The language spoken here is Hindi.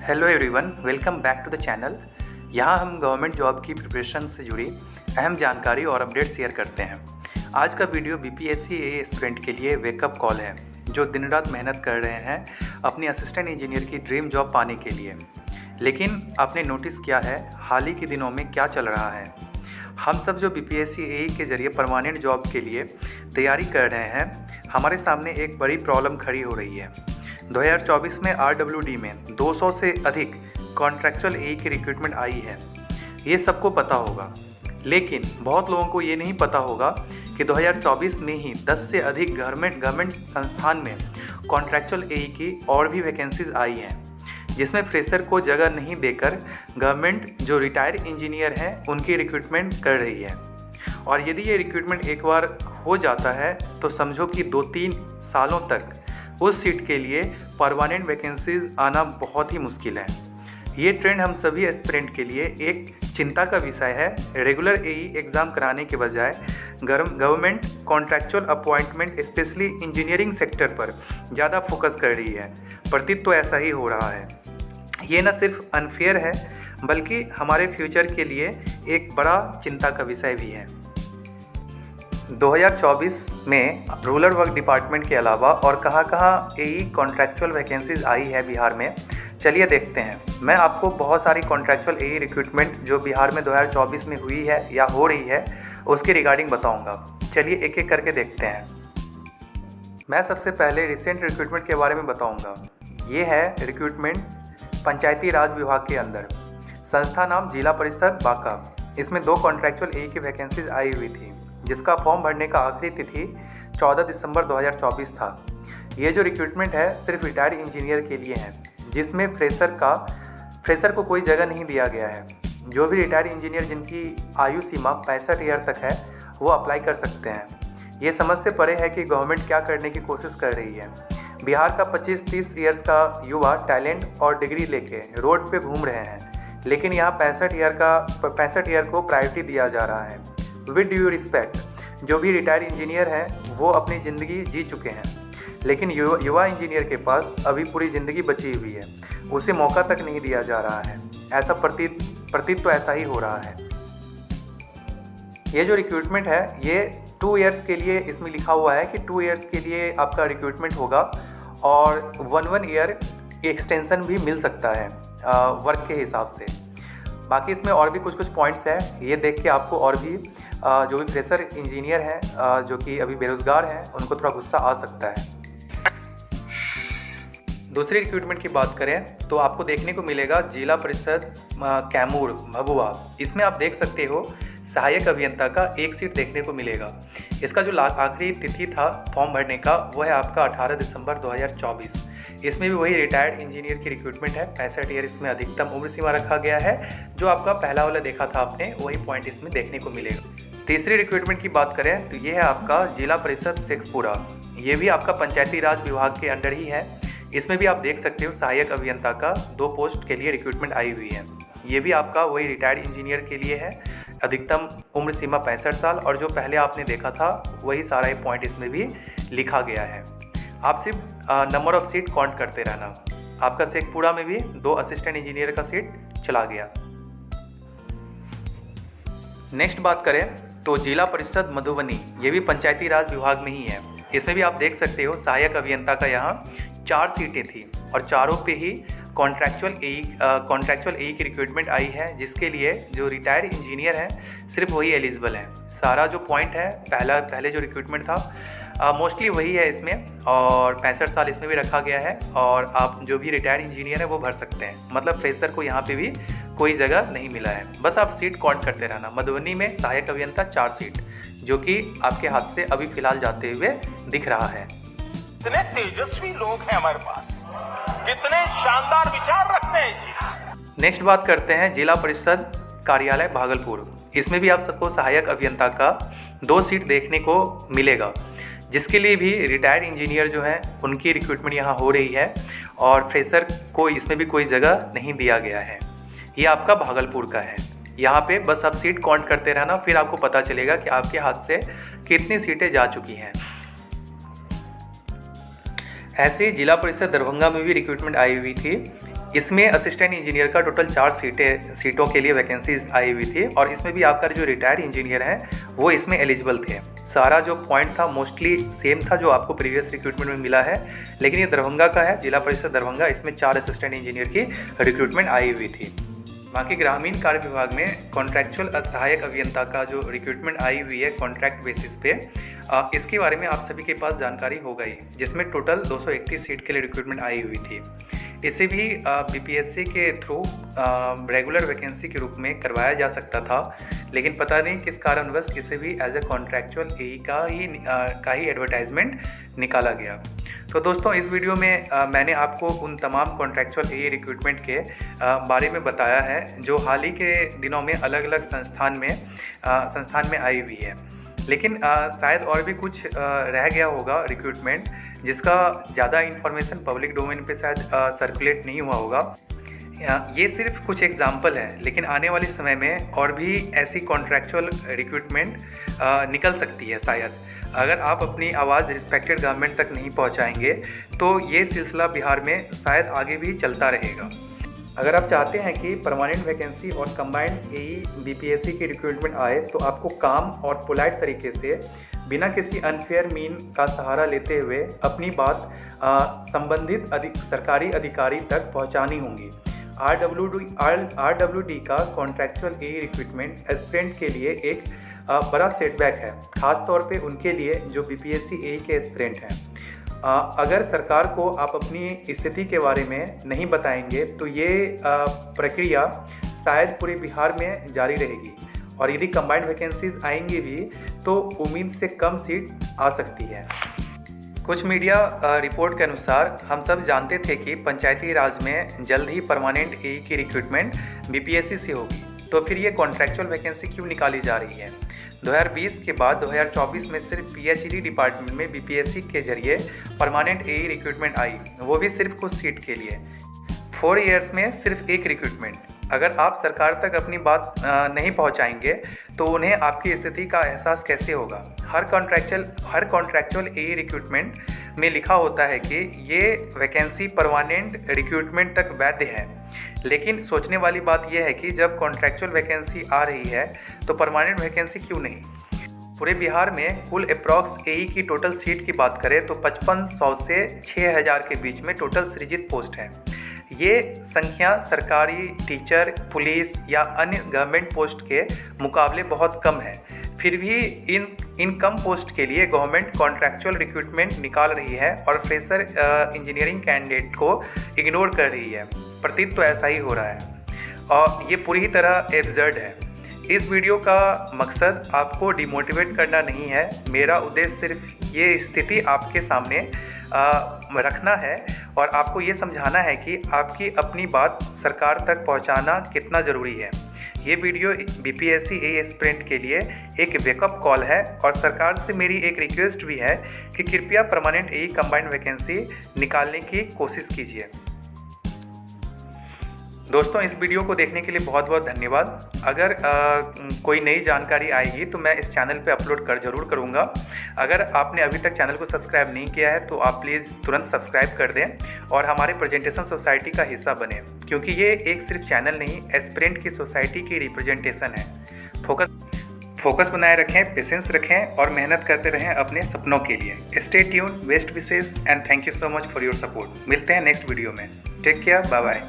Hello everyone, welcome back to the channel. यहाँ हम गवर्नमेंट जॉब की प्रिपरेशन से जुड़ी अहम जानकारी और अपडेट शेयर करते हैं। आज का वीडियो बीपीएससी एए एस्पिरेंट के लिए वेकअप कॉल है, जो दिन रात मेहनत कर रहे हैं अपनी असिस्टेंट इंजीनियर की ड्रीम जॉब पाने के लिए। लेकिन आपने नोटिस किया है हाल ही के दिनों में क्या चल रहा है? हम सब जो बीपीएससी एए के ज़रिए परमानेंट जॉब के लिए तैयारी कर रहे हैं, हमारे सामने एक बड़ी प्रॉब्लम खड़ी हो रही है। 2024 में आरडब्ल्यूडी में 200 से अधिक कॉन्ट्रैक्चुअल एई की रिक्रूटमेंट आई है। ये सबको पता होगा, लेकिन बहुत लोगों को ये नहीं पता होगा कि 2024 में ही 10 से अधिक गवर्नमेंट संस्थान में कॉन्ट्रैक्चुअल एई की और भी वैकेंसीज आई हैं, जिसमें फ्रेशर को जगह नहीं देकर गवर्नमेंट जो रिटायर्ड इंजीनियर हैं उनकी रिक्रूटमेंट कर रही है। और यदि ये रिक्रूटमेंट एक बार हो जाता है तो समझो कि 2-3 सालों तक उस सीट के लिए परमानेंट वैकेंसीज आना बहुत ही मुश्किल है। ये ट्रेंड हम सभी एस्पिरेंट के लिए एक चिंता का विषय है। रेगुलर एई एग्ज़ाम कराने के बजाय government contractual appointment specially engineering sector पर ज़्यादा फोकस कर रही है। प्रतीत तो ऐसा ही हो रहा है। ये न सिर्फ अनफेयर है, बल्कि हमारे फ्यूचर के लिए एक बड़ा चिंता का विषय भी है। 2024 में रूरल वर्क डिपार्टमेंट के अलावा और कहाँ एई कॉन्ट्रैक्चुअल वैकेंसीज आई है बिहार में, चलिए देखते हैं। मैं आपको बहुत सारी कॉन्ट्रैक्चुअल एई रिक्रूटमेंट जो बिहार में 2024 में हुई है या हो रही है उसके रिगार्डिंग बताऊंगा। चलिए एक एक करके देखते हैं। मैं सबसे पहले रिसेंट रिक्रूटमेंट के बारे में बताऊंगा। ये है रिक्रूटमेंट पंचायती राज विभाग के अंदर, संस्था नाम जिला परिषद बांका। इसमें 2 कॉन्ट्रैक्चुअल एई की वैकेंसीज आई हुई थी, जिसका फॉर्म भरने का आखिरी तिथि 14 दिसंबर 2024 था। ये जो रिक्रूटमेंट है सिर्फ रिटायर्ड इंजीनियर के लिए है, जिसमें फ्रेशर को कोई जगह नहीं दिया गया है। जो भी रिटायर्ड इंजीनियर जिनकी आयु सीमा 65 ईयर तक है वो अप्लाई कर सकते हैं। ये समझ से परे है कि गवर्नमेंट क्या करने की कोशिश कर रही है। बिहार का 25-30 ईयर्स का युवा टैलेंट और डिग्री लेके रोड पे घूम रहे हैं, लेकिन यहाँ 65 ईयर को प्रायोरिटी दिया जा रहा है। विद ड्यू रिस्पेक्ट, जो भी रिटायर्ड इंजीनियर हैं वो अपनी ज़िंदगी जी चुके हैं, लेकिन युवा इंजीनियर के पास अभी पूरी ज़िंदगी बची हुई है, उसे मौका तक नहीं दिया जा रहा है। ऐसा प्रतीत तो ऐसा ही हो रहा है। ये जो रिक्रूटमेंट है ये 2 ईयर्स के लिए इसमें लिखा हुआ है कि 2 ईयर्स के लिए आपका रिक्रूटमेंट होगा और 1 ईयर एक्सटेंशन भी मिल सकता है वर्क के हिसाब से। बाकी इसमें और भी कुछ पॉइंट्स हैं, ये देख के आपको और भी जो भी फ्रेशर इंजीनियर हैं जो कि अभी बेरोज़गार हैं उनको थोड़ा गुस्सा आ सकता है। दूसरी रिक्रूटमेंट की बात करें तो आपको देखने को मिलेगा जिला परिषद कैमूर भभुआ। इसमें आप देख सकते हो सहायक अभियंता का 1 सीट देखने को मिलेगा। इसका जो आखिरी तिथि था फॉर्म भरने का वो है आपका 18 दिसंबर 2024। इसमें भी वही रिटायर्ड इंजीनियर की रिक्रूटमेंट है। 65 ईयर इसमें अधिकतम उम्र सीमा रखा गया है। जो आपका पहला वाला देखा था आपने, वही पॉइंट इसमें देखने को मिलेगा। तीसरी रिक्रूटमेंट की बात करें तो ये है आपका जिला परिषद शेखपुरा। ये भी आपका पंचायती राज विभाग के अंडर ही है। इसमें भी आप देख सकते हो सहायक अभियंता का 2 पोस्ट के लिए रिक्रूटमेंट आई हुई है। ये भी आपका वही रिटायर्ड इंजीनियर के लिए है। अधिकतम उम्र सीमा 65 साल, और जो पहले आपने देखा था वही सारा ये पॉइंट इसमें भी लिखा गया है। आप सिर्फ नंबर ऑफ सीट काउंट करते रहना। आपका शेखपुरा में भी 2 असिस्टेंट इंजीनियर का सीट चला गया। नेक्स्ट बात करें तो जिला परिषद मधुबनी, ये भी पंचायती राज विभाग में ही है। इसमें भी आप देख सकते हो सहायक अभियंता का यहाँ 4 सीटें थी और चारों पे ही कॉन्ट्रैक्चुअल एई की रिक्रूटमेंट आई है, जिसके लिए जो रिटायर्ड इंजीनियर हैं सिर्फ वही एलिजिबल हैं। सारा जो पॉइंट है पहले जो रिक्रूटमेंट था मोस्टली वही है इसमें, और 65 साल इसमें भी रखा गया है। और आप जो भी रिटायर्ड इंजीनियर है वो भर सकते हैं। मतलब फ्रेशर को यहाँ पे भी कोई जगह नहीं मिला है। बस आप सीट काउंट करते रहना। मधुबनी में सहायक अभियंता 4 सीट, जो कि आपके हाथ से अभी फिलहाल जाते हुए दिख रहा है। कितने तेजस्वी लोग हैं हमारे पास, कितने शानदार विचार रखते हैं जी। नेक्स्ट बात करते हैं जिला परिषद कार्यालय भागलपुर। इसमें भी आप सबको सहायक अभियंता का 2 सीट देखने को मिलेगा, जिसके लिए भी रिटायर्ड इंजीनियर जो हैं उनकी रिक्रूटमेंट यहाँ हो रही है और फ्रेशर को इसमें भी कोई जगह नहीं दिया गया है। ये आपका भागलपुर का है। यहाँ पे बस आप सीट काउंट करते रहना, फिर आपको पता चलेगा कि आपके हाथ से कितनी सीटें जा चुकी हैं। ऐसे ही जिला परिषद दरभंगा में भी रिक्रूटमेंट आई हुई थी। इसमें असिस्टेंट इंजीनियर का टोटल 4 सीटों के लिए वैकेंसीज आई हुई थी और इसमें भी आपका जो रिटायर्ड इंजीनियर हैं वो इसमें एलिजिबल थे। सारा जो पॉइंट था मोस्टली सेम था जो आपको प्रीवियस रिक्रूटमेंट में मिला है, लेकिन ये दरभंगा का है, जिला परिषद दरभंगा। इसमें 4 असिस्टेंट इंजीनियर की रिक्रूटमेंट आई हुई थी। बाकी ग्रामीण कार्य विभाग में कॉन्ट्रैक्चुअल सहायक अभियंता का जो रिक्रूटमेंट आई हुई है कॉन्ट्रैक्ट बेसिस पे, इसके बारे में आप सभी के पास जानकारी हो गई, जिसमें टोटल 231 सीट के लिए रिक्रूटमेंट आई हुई थी। इसे भी बीपीएससी के थ्रू रेगुलर वैकेंसी के रूप में करवाया जा सकता था, लेकिन पता नहीं किस कारणवश इसे भी एज ए कॉन्ट्रैक्चुअल एई का ही एडवर्टाइजमेंट निकाला गया। तो दोस्तों इस वीडियो में मैंने आपको उन तमाम कॉन्ट्रैक्चुअल एई रिक्रूटमेंट के बारे में बताया है जो हाल ही के दिनों में अलग अलग संस्थान में आई हुई है, लेकिन शायद और भी कुछ रह गया होगा रिक्रूटमेंट जिसका ज़्यादा इन्फॉर्मेशन पब्लिक डोमेन पे शायद सर्कुलेट नहीं हुआ होगा। ये सिर्फ कुछ एग्जाम्पल है, लेकिन आने वाले समय में और भी ऐसी कॉन्ट्रैक्चुअल रिक्रूटमेंट निकल सकती है शायद। अगर आप अपनी आवाज़ रिस्पेक्टेड गवर्नमेंट तक नहीं पहुंचाएंगे तो ये सिलसिला बिहार में शायद आगे भी चलता रहेगा। अगर आप चाहते हैं कि परमानेंट वैकेंसी और कंबाइंड एई बीपीएससी की रिक्रूटमेंट आए तो आपको काम और पोलाइट तरीके से बिना किसी अनफेयर मीन का सहारा लेते हुए अपनी बात संबंधित सरकारी अधिकारी तक पहुंचानी होगी। आरडब्ल्यूडी का कॉन्ट्रैक्चुअल एई रिक्रूटमेंट एस्पिरेंट के लिए एक बड़ा सेटबैक है, खास तौर पे उनके लिए जो बीपीएससी एई के एस्पिरेंट हैं। अगर सरकार को आप अपनी स्थिति के बारे में नहीं बताएंगे तो ये प्रक्रिया शायद पूरे बिहार में जारी रहेगी, और यदि कंबाइंड वैकेंसीज आएंगी भी तो उम्मीद से कम सीट आ सकती है। कुछ मीडिया रिपोर्ट के अनुसार हम सब जानते थे कि पंचायती राज में जल्द ही परमानेंट एई की रिक्रूटमेंट बीपीएससी से होगी, तो फिर ये कॉन्ट्रैक्चुअल वैकेंसी क्यों निकाली जा रही है? 2020 के बाद 2024 में सिर्फ पीएचडी डिपार्टमेंट में बीपीएससी के जरिए परमानेंट एई रिक्रूटमेंट आई, वो भी सिर्फ कुछ सीट के लिए। 4 इयर्स में सिर्फ एक रिक्रूटमेंट। अगर आप सरकार तक अपनी बात नहीं पहुंचाएंगे तो उन्हें आपकी स्थिति का एहसास कैसे होगा? हर कॉन्ट्रैक्चुअल एई रिक्रूटमेंट में लिखा होता है कि ये वैकेंसी परमानेंट रिक्रूटमेंट तक वैध है, लेकिन सोचने वाली बात यह है कि जब कॉन्ट्रैक्चुअल वैकेंसी आ रही है तो परमानेंट वैकेंसी क्यों नहीं? पूरे बिहार में कुल अप्रॉक्स एई की टोटल सीट की बात करें तो 5500 से 6000 के बीच में टोटल सृजित पोस्ट है। ये संख्या सरकारी, टीचर, पुलिस या अन्य गवर्नमेंट पोस्ट के मुकाबले बहुत कम है। फिर भी इन कम पोस्ट के लिए गवर्नमेंट कॉन्ट्रैक्चुअल रिक्रूटमेंट निकाल रही है और फ्रेशर इंजीनियरिंग कैंडिडेट को इग्नोर कर रही है। प्रतीत तो ऐसा ही हो रहा है और ये पूरी तरह एब्सर्ड है। इस वीडियो का मकसद आपको डिमोटिवेट करना नहीं है। मेरा उद्देश्य सिर्फ ये स्थिति आपके सामने रखना है और आपको ये समझाना है कि आपकी अपनी बात सरकार तक पहुंचाना कितना ज़रूरी है। ये वीडियो बीपीएससी एई एस्पिरेंट के लिए एक वेकअप कॉल है और सरकार से मेरी एक रिक्वेस्ट भी है कि कृपया परमानेंट एई कंबाइंड वैकेंसी निकालने की कोशिश कीजिए। दोस्तों इस वीडियो को देखने के लिए बहुत बहुत धन्यवाद। अगर कोई नई जानकारी आएगी तो मैं इस चैनल पे अपलोड जरूर करूँगा। अगर आपने अभी तक चैनल को सब्सक्राइब नहीं किया है तो आप प्लीज़ तुरंत सब्सक्राइब कर दें और हमारे प्रेजेंटेशन सोसाइटी का हिस्सा बने, क्योंकि ये एक सिर्फ चैनल नहीं, एस्पिरेंट की सोसाइटी की रिप्रेजेंटेशन है। फोकस बनाए रखें, पेशेंस रखें और मेहनत करते रहें अपने सपनों के लिए। Stay tuned, best wishes and thank you so much for your support. मिलते हैं नेक्स्ट वीडियो में। Take care, bye bye.